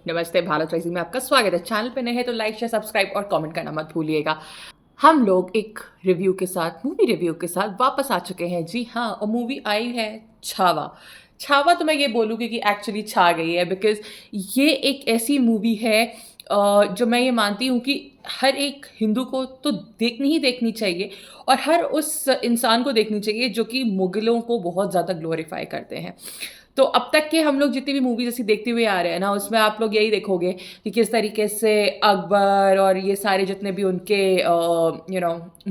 नमस्ते, भारत राइजिंग में आपका स्वागत है। चैनल पे नए हैं तो लाइक शेयर सब्सक्राइब और कमेंट करना मत भूलिएगा। हम लोग एक रिव्यू के साथ, मूवी रिव्यू के साथ वापस आ चुके हैं। जी हाँ, और मूवी आई है छावा। छावा तो मैं ये बोलूँगी कि एक्चुअली छा गई है, बिकॉज़ ये एक ऐसी मूवी है जो मैं ये मानती हूँ कि हर एक हिंदू को तो देखनी ही देखनी चाहिए, और हर उस इंसान को देखनी चाहिए जो कि मुगलों को बहुत ज़्यादा ग्लोरीफाई करते हैं। तो अब तक के हम लोग जितनी भी मूवीज़ ऐसी देखते हुए आ रहे हैं ना, उसमें आप लोग यही देखोगे कि किस तरीके से अकबर और ये सारे जितने भी उनके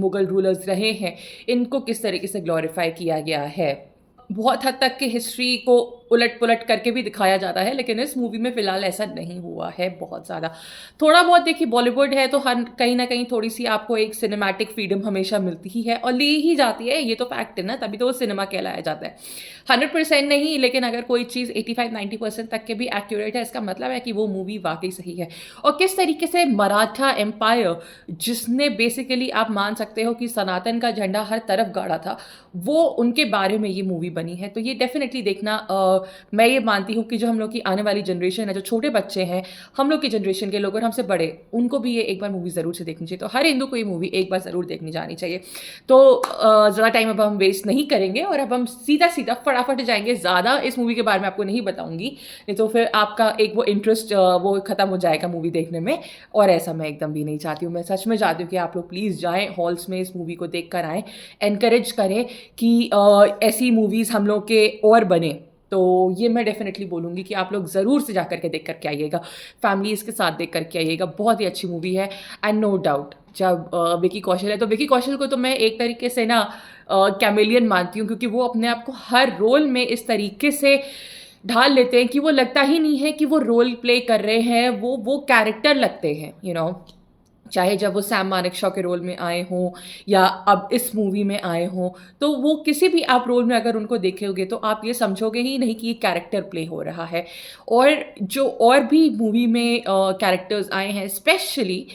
मुगल रूलर्स रहे हैं, इनको किस तरीके से ग्लोरीफाई किया गया है। बहुत हद तक की हिस्ट्री को उलट-पुलट करके भी दिखाया जाता है, लेकिन इस मूवी में फ़िलहाल ऐसा नहीं हुआ है बहुत ज़्यादा। थोड़ा बहुत देखिए, बॉलीवुड है तो हर कहीं न कहीं थोड़ी-सी आपको एक सिनेमैटिक फ्रीडम हमेशा मिलती ही है और ली ही जाती है, ये तो फैक्ट है ना, तभी तो वो सिनेमा कहलाया जाता है। 100% नहीं, लेकिन अगर कोई चीज़ 85-90% तक के भी एक्यूरेट है, इसका मतलब है कि वो मूवी वाक़ई सही है। और किस तरीके से मराठा एम्पायर, जिसने बेसिकली आप मान सकते हो कि सनातन का झंडा हर तरफ गाड़ा था, वो उनके बारे में ये मूवी बनी है। तो ये डेफ़िनेटली देखना, मैं ये मानती हूँ कि जो हम लोग की आने वाली जनरेशन है, जो छोटे बच्चे हैं, हम लोग की जनरेशन के लोग और हमसे बड़े, उनको भी ये एक बार मूवी ज़रूर से देखनी चाहिए। तो हर हिंदू को ये मूवी एक बार ज़रूर देखनी जानी चाहिए। तो ज़्यादा टाइम अब हम वेस्ट नहीं करेंगे और अब हम सीधा-सीधा फटाफट जाएँगे। ज़्यादा इस मूवी के बारे में आपको नहीं बताऊँगी, नहीं तो फिर आपका एक वो इंटरेस्ट वो ख़त्म हो जाएगा मूवी देखने में, और ऐसा मैं एकदम भी नहीं चाहती हूँ। मैं सच में चाहती हूँ कि आप लोग प्लीज़ जाएँ हॉल्स में, इस मूवी को देख कर आएँ। एनकरेज करें कि ऐसी मूवीज़ हम लोग के और बने। तो ये मैं डेफ़िनेटली बोलूँगी कि आप लोग ज़रूर से जाकर के देख कर के आइएगा। फैमिलीज़ के साथ देख कर के आइएगा। बहुत ही अच्छी मूवी है। एंड नो डाउट जब विकी कौशल है, तो विकी कौशल को तो मैं एक तरीके से ना कैमेलियन मानती हूँ, क्योंकि वो अपने आप को हर रोल में इस तरीके से ढाल लेते हैं कि वो लगता ही नहीं है कि वो रोल प्ले कर रहे हैं, वो कैरेक्टर लगते हैं, चाहे जब वो सैम मानेकशॉ के रोल में आए हों या अब इस मूवी में आए हों, तो वो किसी भी आप रोल में अगर उनको देखोगे तो आप ये समझोगे ही नहीं कि ये कैरेक्टर प्ले हो रहा है। और जो और भी मूवी में कैरेक्टर्स आए हैं, स्पेशली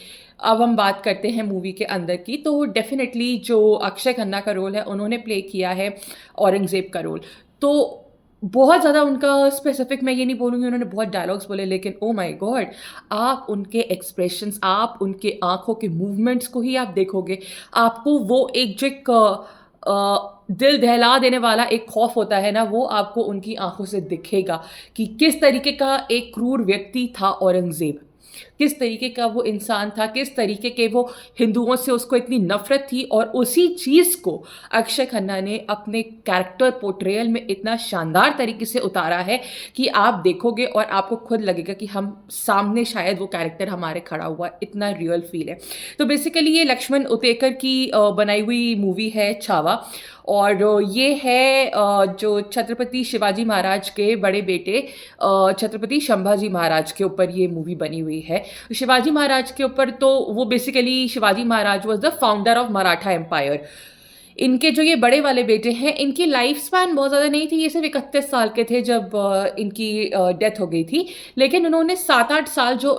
अब हम बात करते हैं मूवी के अंदर की, तो डेफ़िनेटली जो अक्षय खन्ना का रोल है, उन्होंने प्ले किया है औरंगज़ेब का रोल। तो बहुत ज़्यादा उनका स्पेसिफ़िक मैं ये नहीं बोलूँगी उन्होंने बहुत डायलॉग्स बोले, लेकिन ओह माय गॉड! आप उनके एक्सप्रेशंस, आप उनके आँखों के मूवमेंट्स को ही आप देखोगे, आपको वो एक जो एक दिल दहला देने वाला एक खौफ़ होता है ना, वो आपको उनकी आँखों से दिखेगा कि किस तरीके का एक क्रूर व्यक्ति था औरंगज़ेब। किस तरीके का वो इंसान था, किस तरीके के वो हिंदुओं से उसको इतनी नफ़रत थी, और उसी चीज़ को अक्षय खन्ना ने अपने कैरेक्टर पोर्ट्रेयल में इतना शानदार तरीके से उतारा है कि आप देखोगे और आपको खुद लगेगा कि हम सामने शायद वो कैरेक्टर हमारे खड़ा हुआ, इतना रियल फ़ील है। तो बेसिकली ये लक्ष्मण उतेकर की बनाई हुई मूवी है छावा, और ये है जो छत्रपति शिवाजी महाराज के बड़े बेटे छत्रपति संभाजी महाराज के ऊपर ये मूवी बनी हुई है। शिवाजी महाराज के ऊपर, तो वो basically Shivaji Maharaj was the founder of Maratha empire. इनके जो ये बड़े वाले बेटे हैं, इनकी लाइफ स्पैन बहुत ज़्यादा नहीं थी, ये सिर्फ़ 31 साल के थे जब इनकी डेथ हो गई थी। लेकिन उन्होंने 7-8 साल जो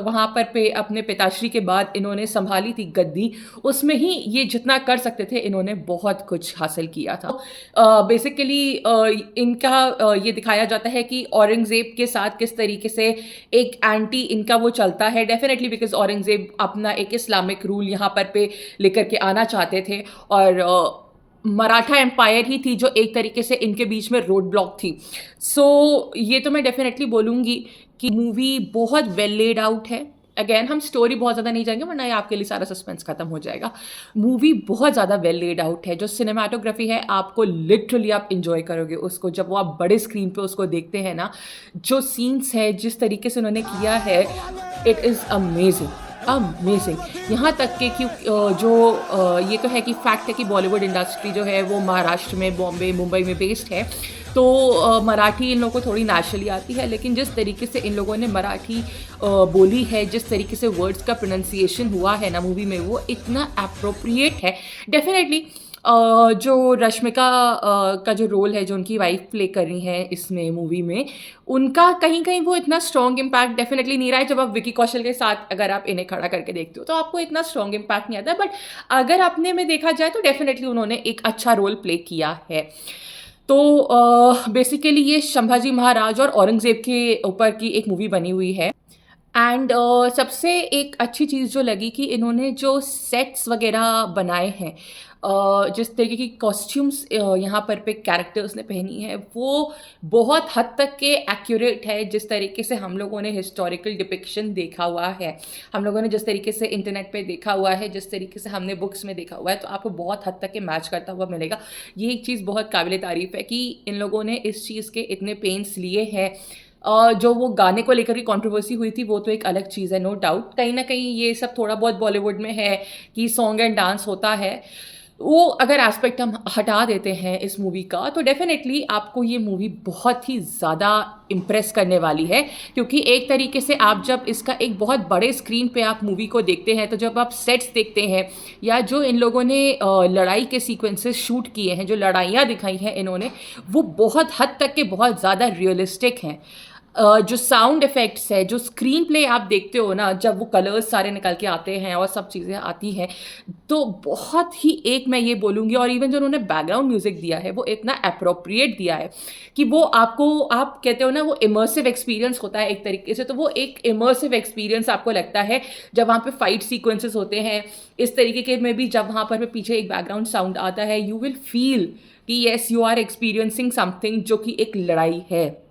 वहाँ पर पे अपने पिताश्री के बाद इन्होंने सँभाली थी गद्दी, उसमें ही ये जितना कर सकते थे, इन्होंने बहुत कुछ हासिल किया था। बेसिकली इनका ये दिखाया जाता है कि औरंगज़ेब के साथ किस तरीके से एक एंटी इनका वो चलता है, डेफ़िनेटली बिकॉज़ औरंगज़ेब अपना एक इस्लामिक रूल यहाँ पर पे लेकर के आना चाहते थे, और मराठा एम्पायर ही थी जो एक तरीके से इनके बीच में रोड ब्लॉक थी। सो ये तो मैं डेफ़िनेटली बोलूँगी कि मूवी बहुत वेल लेड आउट है। अगेन हम स्टोरी बहुत ज़्यादा नहीं जाएँगे, वरना ये आपके लिए सारा सस्पेंस खत्म हो जाएगा। मूवी बहुत ज़्यादा वेल लेड आउट है, जो सिनेमैटोग्राफी है आपको लिटरली आप एन्जॉय करोगे उसको, जब वो आप बड़े स्क्रीन पे उसको देखते हैं ना, जो सीन्स है, जिस तरीके से उन्होंने किया है, इट इज़ अमेज़िंग। अमेज़िंग! यहाँ तक के कि ये तो है कि फैक्ट है कि बॉलीवुड इंडस्ट्री जो है वो महाराष्ट्र में, बॉम्बे, मुंबई में बेस्ड है। तो मराठी इन लोगों को थोड़ी नेचुरली आती है, लेकिन जिस तरीके से इन लोगों ने मराठी बोली है, जिस तरीके से वर्ड्स का प्रोनंसिएशन हुआ है ना मूवी में, वो इतना एप्रोप्रिएट है। डेफ़िनेटली जो रश्मिका का जो रोल है, जो उनकी वाइफ़ प्ले कर रही हैं इसमें मूवी में, उनका कहीं-कहीं वो इतना स्ट्रॉन्ग इम्पैक्ट डेफ़िनेटली नहीं रहा है। जब आप विकी कौशल के साथ अगर आप इन्हें खड़ा करके देखते हो, तो आपको इतना स्ट्रॉन्ग इम्पैक्ट नहीं आता है, बट अगर अपने में देखा जाए तो डेफ़िनेटली उन्होंने एक अच्छा रोल प्ले किया है। तो बेसिकली ये संभाजी महाराज और औरंगज़ेब के ऊपर की एक मूवी बनी हुई है। एंड सबसे एक अच्छी चीज़ जो लगी कि इन्होंने जो सेट्स वगैरह बनाए हैं, जिस तरीके की कॉस्ट्यूम्स यहाँ पे कैरेक्टर्स ने पहनी है, वो बहुत हद तक के एक्यूरेट है। जिस तरीके से हम लोगों ने हिस्टोरिकल डिपिक्शन देखा हुआ है, हम लोगों ने जिस तरीके से इंटरनेट पे देखा हुआ है, जिस तरीके से हमने बुक्स में देखा हुआ है, तो आपको बहुत हद तक के मैच करता हुआ मिलेगा। ये एक चीज़ बहुत काबिल तारीफ़ है कि इन लोगों ने इस चीज़ के इतने पेन्स लिए हैं। जो वो गाने को लेकर की कंट्रोवर्सी हुई थी, वो तो एक अलग चीज़ है, नो डाउट। कहीं न कहीं ये सब थोड़ा बहुत बॉलीवुड में है कि सॉन्ग एंड डांस होता है। वो अगर एस्पेक्ट हम हटा देते हैं इस मूवी का, तो डेफ़िनेटली आपको ये मूवी बहुत ही ज़्यादा इम्प्रेस करने वाली है। क्योंकि एक तरीके से आप जब इसका एक बहुत बड़े स्क्रीन पे आप मूवी को देखते हैं, तो जब आप सेट्स देखते हैं या जो इन लोगों ने लड़ाई के सीक्वेंसेस शूट किए हैं, जो लड़ाइयाँ दिखाई हैं इन्होंने, वो बहुत हद तक के बहुत ज़्यादा रियलिस्टिक हैं। जो साउंड इफ़ेक्ट्स है, जो स्क्रीन प्ले आप देखते हो ना, जब वो कलर्स सारे निकल के आते हैं और सब चीज़ें आती हैं, तो बहुत ही एक मैं ये बोलूँगी, और इवन जो उन्होंने बैकग्राउंड म्यूज़िक दिया है, वो इतना एप्रोप्रिएट दिया है कि वो आपको, आप कहते हो ना, वो इमर्सिव एक्सपीरियंस होता है एक तरीके से, तो वो एक इमर्सिव एक्सपीरियंस आपको लगता है जब वहाँ पे फाइट सीक्वेंसेस होते हैं इस तरीके के में भी। जब वहाँ पर पीछे एक बैकग्राउंड साउंड आता है, यू विल फील कि yes, you are experiencing something जो कि एक लड़ाई है,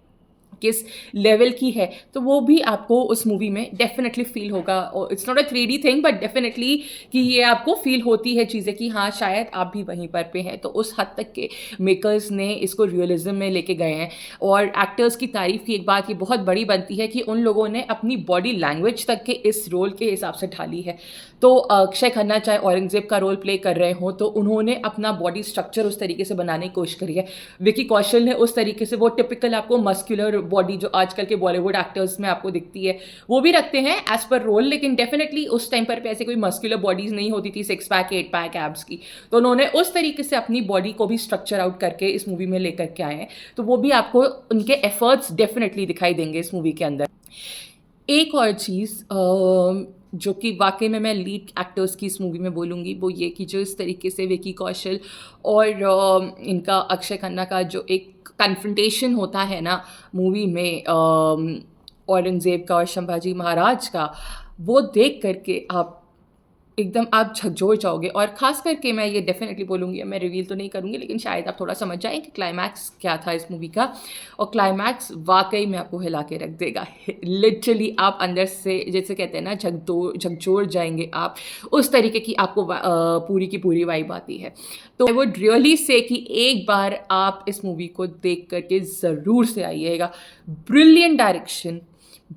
किस लेवल की है, तो वो भी आपको उस मूवी में डेफिनेटली फील होगा। और it's not a 3D thing, but definitely कि ये आपको फील होती है चीज़ें कि हाँ, शायद आप भी वहीं पर पे हैं। तो उस हद तक के मेकर्स ने इसको रियलिज्म में लेके गए हैं। और एक्टर्स की तारीफ़ की एक बात ये बहुत बड़ी बनती है कि उन लोगों ने अपनी बॉडी लैंग्वेज तक के इस रोल के हिसाब से ढाली है। तो अक्षय खन्ना चाहे औरंगज़ेब का रोल प्ले कर रहे हों, तो उन्होंने अपना बॉडी स्ट्रक्चर उस तरीके से बनाने की कोशिश करी है। विकी कौशल ने उस तरीके से वो टिपिकल आपको मस्कुलर बॉडी जो आजकल के बॉलीवुड एक्टर्स में आपको दिखती है, वो भी रखते हैं एज पर रोल। लेकिन डेफिनेटली उस टाइम पर ऐसे कोई मस्कुलर बॉडीज नहीं होती थी, 6 पैक 8 पैक एब्स की। तो उन्होंने उस तरीके से अपनी बॉडी को भी स्ट्रक्चर आउट करके इस मूवी में लेकर के आए हैं। तो वो भी आपको उनके एफर्ट्स डेफिनेटली दिखाई देंगे इस मूवी के अंदर। एक और चीज़ जो कि वाकई में मैं लीड एक्टर्स की इस मूवी में बोलूँगी, वो ये कि जो इस तरीके से विकी कौशल और इनका अक्षय खन्ना का जो एक कन्फ्रंटेशन होता है ना मूवी में, औरंगज़ेब का और संभाजी महाराज का, वो देख करके आप एकदम आप झकझोर जाओगे। और ख़ास करके मैं ये डेफिनेटली बोलूँगी, मैं रिवील तो नहीं करूँगी, लेकिन शायद आप थोड़ा समझ जाएँ कि क्लाइमैक्स क्या था इस मूवी का। और क्लाइमैक्स वाकई में आपको हिला के रख देगा। लिटरली आप अंदर से, जैसे कहते हैं ना, झकझोर जाएंगे आप। उस तरीके की आपको पूरी की पूरी वाइब आती है। तो आई वुड रियली से कि एक बार आप इस मूवी को देख करके ज़रूर से आइएगा। Brilliant direction,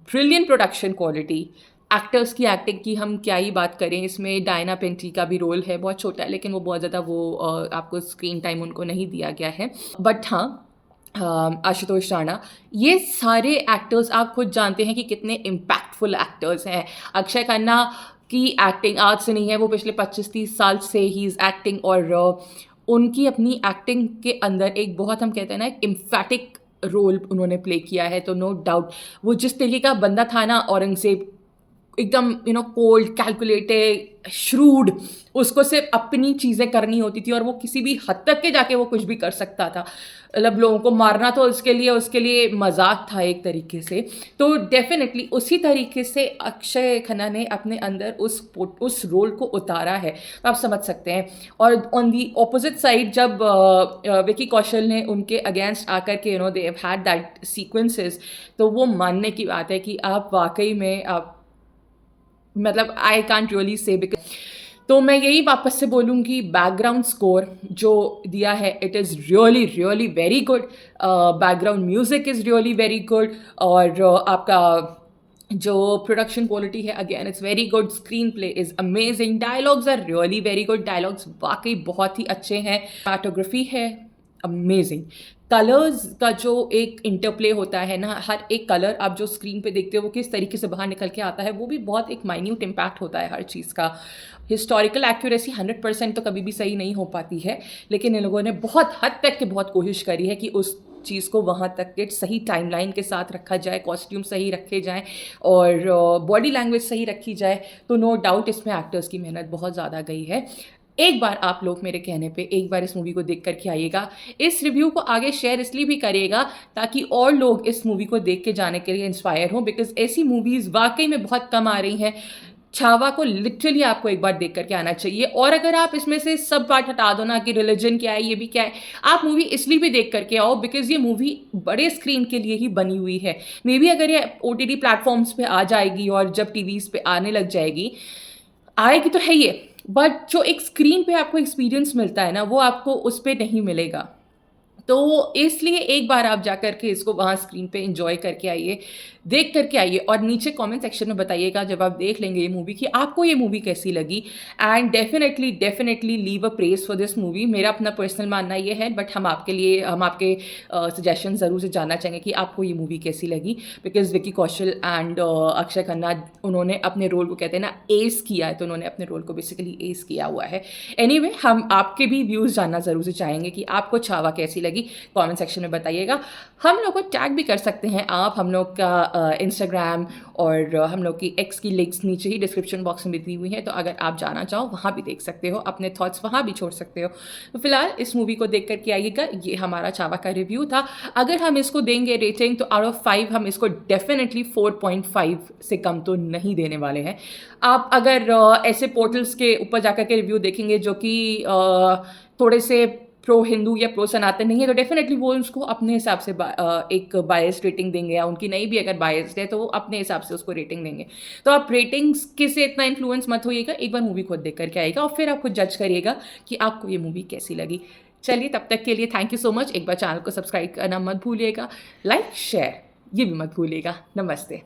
brilliant production quality, actors की एक्टिंग की हम क्या ही बात करें। इसमें डायना पेंटी का भी रोल है, बहुत छोटा है, लेकिन वो बहुत ज़्यादा आपको स्क्रीन टाइम उनको नहीं दिया गया है। बट हाँ, आशुतोष राणा, ये सारे एक्टर्स आप खुद जानते हैं कि कितने इम्पैक्टफुल एक्टर्स हैं। अक्षय खन्ना की एक्टिंग आज से नहीं है, वो पिछले 25-30 साल से ही इज़ एक्टिंग। और उनकी अपनी एक्टिंग के अंदर एक बहुत, हम कहते हैं ना, एक इम्फैटिक रोल उन्होंने प्ले किया है। तो नो डाउट वो जिस तरीके का बंदा था ना औरंगज़ेब, एकदम कोल्ड, कैलकुलेटेड, श्रूड, उसको सिर्फ अपनी चीज़ें करनी होती थी और वो किसी भी हद तक के जाके वो कुछ भी कर सकता था। मतलब लोगों को मारना तो उसके लिए मजाक था एक तरीके से। तो डेफिनेटली उसी तरीके से अक्षय खन्ना ने अपने अंदर उस रोल को उतारा है, तो आप समझ सकते हैं। और ऑन दी ऑपोजिट साइड, जब विकी कौशल ने उनके अगेंस्ट आकर के they have had that sequences, तो वो मानने की बात है कि आप वाकई में आप, मतलब आई कांट रियली से। तो मैं यही वापस से बोलूँगी, बैकग्राउंड स्कोर जो दिया है, it is really really very good. Background music is really very good. और आपका जो प्रोडक्शन क्वालिटी है, again it's very good. Screenplay is amazing. Dialogues are really very good. Dialogues वाकई बहुत ही अच्छे हैं। फोटोग्राफी है अमेजिंग। कलर्स का जो एक इंटरप्ले होता है ना, हर एक कलर आप जो स्क्रीन पे देखते हो वो किस तरीके से बाहर निकल के आता है, वो भी बहुत एक माइन्यूट इम्पैक्ट होता है हर चीज़ का। हिस्टोरिकल एक्यूरेसी 100% तो कभी भी सही नहीं हो पाती है, लेकिन इन लोगों ने बहुत हद तक के बहुत कोशिश करी है कि उस चीज़ को वहाँ तक के सही टाइमलाइन के साथ रखा जाए, कॉस्ट्यूम सही रखे जाएँ और बॉडी लैंग्वेज सही रखी जाए। तो नो डाउट इसमें एक्टर्स की मेहनत बहुत ज़्यादा गई है। एक बार आप लोग मेरे कहने पे एक बार इस मूवी को देख कर के आइएगा। इस रिव्यू को आगे शेयर इसलिए भी करिएगा ताकि और लोग इस मूवी को देख के जाने के लिए इंस्पायर हों, बिकॉज़ ऐसी मूवीज़ वाक़ई में बहुत कम आ रही हैं। छावा को लिटरली आपको एक बार देख कर के आना चाहिए। और अगर आप इसमें से सब पार्ट हटा दो ना कि रिलिजन क्या है, ये भी क्या है, आप मूवी इसलिए भी देख कर के आओ बिकॉज़ ये मूवी बड़े स्क्रीन के लिए ही बनी हुई है। मेबी अगर ये ओटीटी प्लेटफ़ॉर्म्स पे आ जाएगी और जब टीवीज़ पे आने लग जाएगी, आएगी तो है ये, बट जो एक स्क्रीन पे आपको एक्सपीरियंस मिलता है ना, वो आपको उस पे नहीं मिलेगा। तो इसलिए एक बार आप जा कर के इसको वहाँ स्क्रीन पे एन्जॉय करके आइए, देख कर के आइए और नीचे कमेंट सेक्शन में बताइएगा जब आप देख लेंगे ये मूवी कि आपको ये मूवी कैसी लगी। And definitely leave a praise for this movie. मेरा अपना पर्सनल मानना ये है, बट हम आपके सजेशन ज़रूर से जानना चाहेंगे कि आपको ये मूवी कैसी लगी। बिकॉज़ विक्की कौशल एंड अक्षय खन्ना, उन्होंने अपने रोल को कहते हैं ना एस किया है, तो उन्होंने अपने रोल को बेसिकली एस किया हुआ है। एनीवे, हम आपके भी व्यूज़ जानना ज़रूर से चाहेंगे कि आपको छावा कैसी लगी, कमेंट सेक्शन में बताइएगा। हम लोग को टैग भी कर सकते हैं आप, हम लोग का इंस्टाग्राम और हम लोग की एक्स की लिंक्स नीचे ही डिस्क्रिप्शन बॉक्स में दी हुई है, तो अगर आप जाना चाहो वहाँ भी देख सकते हो, अपने थॉट्स वहाँ भी छोड़ सकते हो। तो फिलहाल इस मूवी को देख करके आइएगा। ये हमारा छावा का रिव्यू था। अगर हम इसको देंगे रेटिंग तो आउट ऑफ 5 हम इसको डेफिनेटली 4.5 से कम तो नहीं देने वाले हैं। आप अगर ऐसे पोर्टल्स के ऊपर जाकर के रिव्यू देखेंगे जो कि थोड़े से प्रो हिंदू या प्रो सनातन नहीं है, तो डेफिनेटली वो उसको अपने हिसाब से एक बायस्ड रेटिंग देंगे, या उनकी नहीं भी अगर बायस्ड है तो वो अपने हिसाब से उसको रेटिंग देंगे। तो आप रेटिंग्स के से इतना इन्फ्लुएंस मत होइएगा, एक बार मूवी खुद देख करके आइएगा और फिर आप खुद जज करिएगा कि आपको ये मूवी कैसी लगी। चलिए, तब तक के लिए थैंक यू सो मच। एक बार चैनल को सब्सक्राइब करना मत भूलिएगा, लाइक शेयर ये भी मत भूलिएगा। नमस्ते।